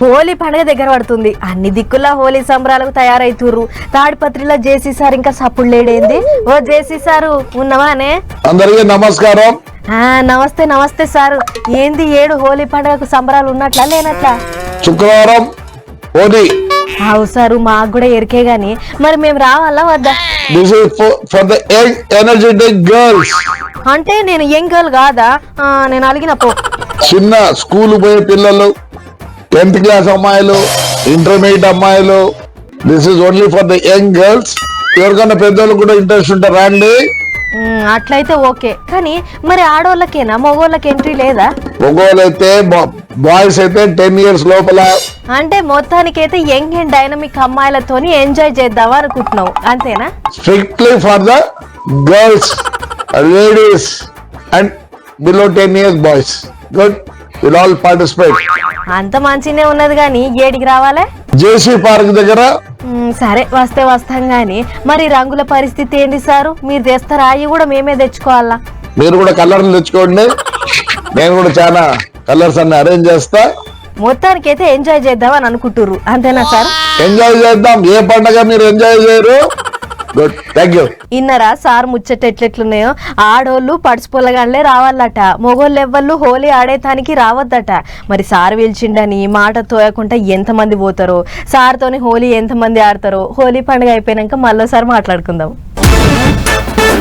హోలీ పండుగ దగ్గర పడుతుంది. అన్ని దిక్కులా హోలీ సంబరాలకు తయారైతుర్రు. తాడిపత్రిలో జేసీ సార్ ఇంకా సప్పుడు లేడేంది? ఓ జేసీ సారు ఉన్నవానే? అందరికీ నమస్కారం. నమస్తే నమస్తే సారు. ఏంది ఏడు హోలీ పండుగకు సంబరాలు ఉన్నట్లా లేనట్లా? శుక్రవారం హోలీ. అవు సారు, మాకు కూడా ఎరికే గాని మరి మేము రావాలా వద్దా? This is for the young energetic girls. అంటే నేను యంగ్ గర్ల్ కాదా? నేను అలిగిన పో. చిన్న స్కూల్ పోయే పిల్లలు, 10th క్లాస్ అమ్మాయిలు, ఇంటర్మీడియట్ అమ్మాయిలు. This is only for the young girls. ఎవరికన్నా పెద్దోళ్ళు కూడా ఇంట్రెస్ట్ ఉంటే రండి. అట్లయితే ఓకే. కానీ మరి ఆడోళ్ళకేనా, మగోళ్ళకి ఎంట్రీ లేదా? మగోళ్ళు అయితే, బాయ్స్ అయితే 10 years లోపల. అంటే మొత్తానికైతే యంగ్ అండ్ డైనమిక్ అమ్మాయిలతోని ఎంజాయ్ చేద్దామా అనుకుంటున్నావు, అంతేనా? Strictly for the girls, ladies and below 10 years boys. Good, will all participate. అంత మంచినే ఉన్నది కానీ ఏడికి రావాలే? జేసీ పార్క్ దగ్గర. సరే వస్తే వస్తాం గాని మరి రంగుల పరిస్థితి ఏంటి సారు? మీరు తెస్తారా? అవి కూడా మేమే తెచ్చుకోవాలా? మీరు కూడా కలర్లు తెచ్చుకోండి. నేను కూడా చాలా కలర్స్ అన్ని అరేంజ్ చేస్తా. మొత్తానికి అయితే ఎంజాయ్ చేద్దాం అని అనుకుంటుర్రు, అంతేనా సార్? ఎంజాయ్ చేద్దాం. ఏ పండగ మీరు ఎంజాయ్ చేయరు? Good, thank you. ఇన్నరా సార్ ముచ్చట ఎట్లెట్లున్నాయో? ఆడోళ్ళు పడుచుపోలగానే రావాలట, మొగోళ్ళు ఎవ్వళ్ళు హోలీ ఆడేతానికి రావద్దట. మరి సార్ పిలిచిండని మాట తోయకుండా ఎంతమంది పోతారో, సార్తోని హోలీ ఎంతమంది ఆడతారో, హోలీ పండుగ అయిపోయినాక మళ్ళీసారి మాట్లాడుకుందాం.